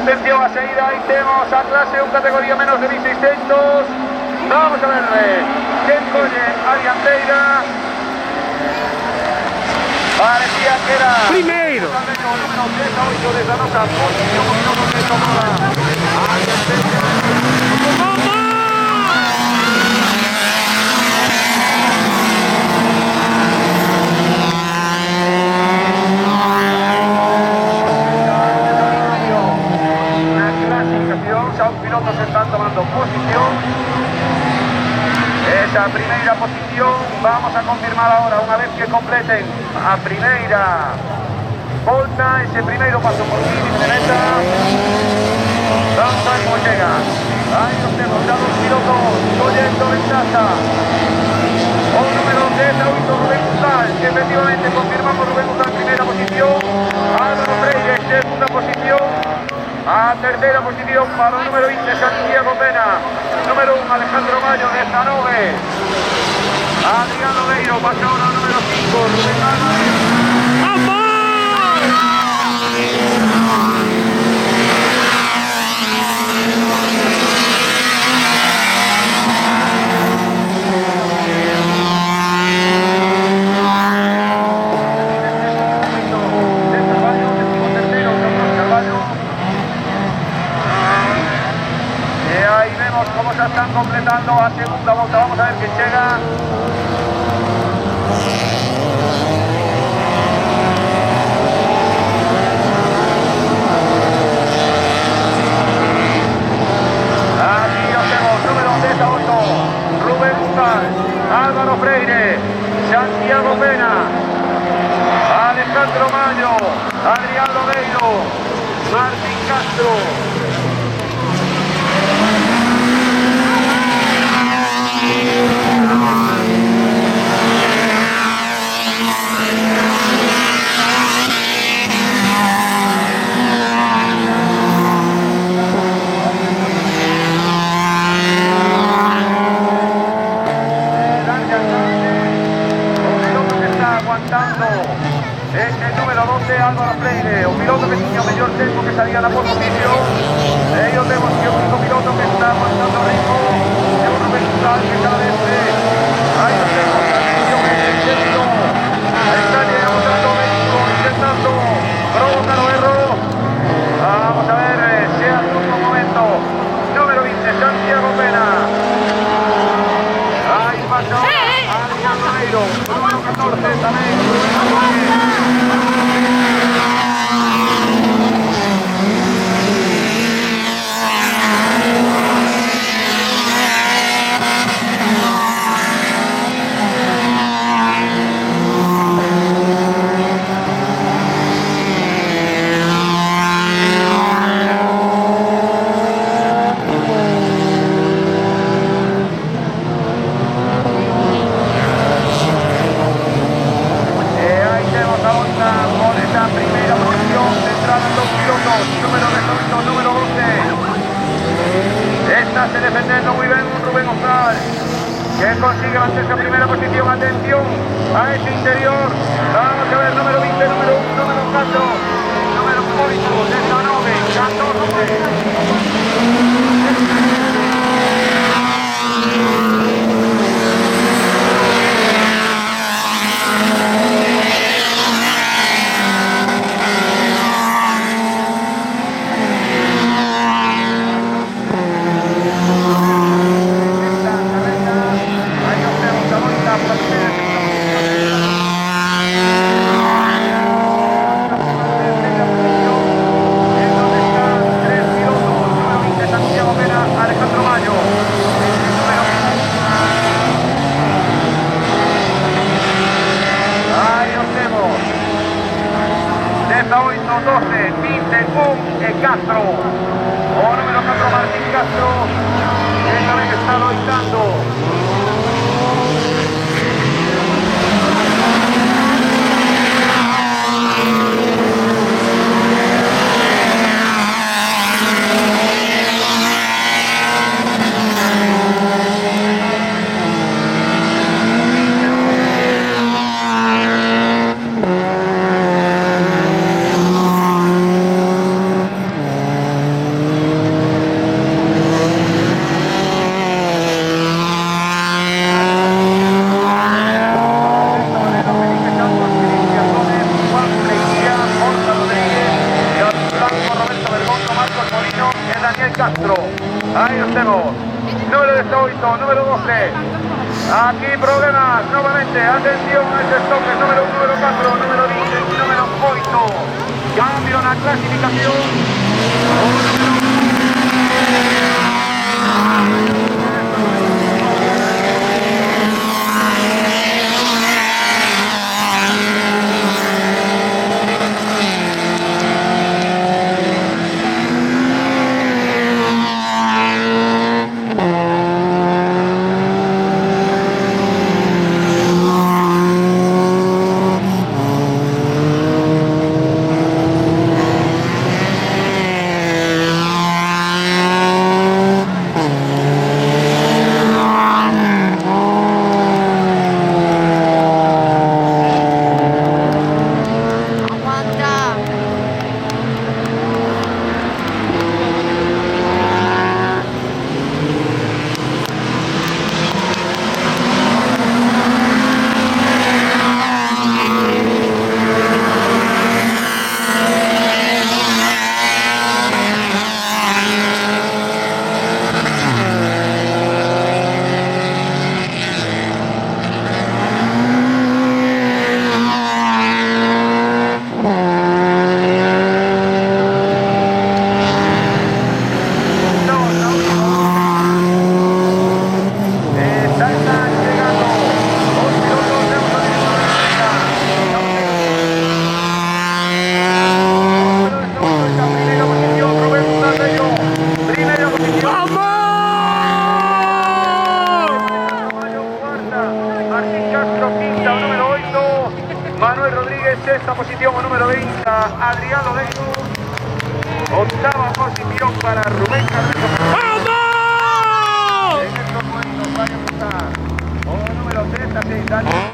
Atención a seguida, ahí tenemos a clase 1 categoría menos de 1600. Vamos a ver, Ken Colle, Arianteira. Parecía que era primeiro. Número 38 desde a nosa posición, o minuto que tomaba. Una clasificación, xa os pilotos están tomando posición. Esa primeira posición vamos a confirmar ahora, unha vez que completen a primeira volta, ese primeiro paso por fin de meta. Vamos a ver como llega. Ahí nos tenemos ya dos pilotos cogiendo ventaja. O número 18, Rubén González, que efectivamente confirmamos Rubén González primera posición. Álvaro Freire, segunda posición. A tercera posición para el número 20, Santiago Pena. Número 1, Alejandro Mayo de Zanove. Adriano Leiro pasa ahora al número 5, Rubén Álvarez. Cómo se están completando a segunda volta. Vamos a ver quién llega. Aquí los tenemos, número 18, Rubén González, Álvaro Freire, Santiago Pena, Alejandro Mayo, Adrián Lodeiro, Martín Castro. Es el número 12, Álvaro Freire, un piloto que tenía mayor tiempo que salía a la pole position. Ellos vemos que el único piloto que está aguantando ritmo es un Rubén González que cada vez ahí nos vemos, atención en el centro. Está llegando México intentando provocar o error. Vamos a ver, sea el último momento. Número 20, Santiago Pena. Ahí pasa ahora Adrián Lodeiro, número 14 también. Se defendiendo muy bien Rubén González, que consigue mantener esa primera posición. Atención a ese interior. Vamos a ver, número 20, número 1, número 4, número 8, de Zanove, 14. Castro, o número 4 Martín Castro, que también está loitando. posición es Daniel Castro. Ahí lo tenemos. Número 18, número 12. Aquí problemas, nuevamente, atención a este toque, número 1, número 4, número 10 y número 8. Cambio la clasificación. Manuel Rodríguez, sexta posición, número 20, Adrián Lorenzo. Octava posición para Rubén Carreto. ¡Vamos! En estos momentos va a empezar. Número 3, Daniel.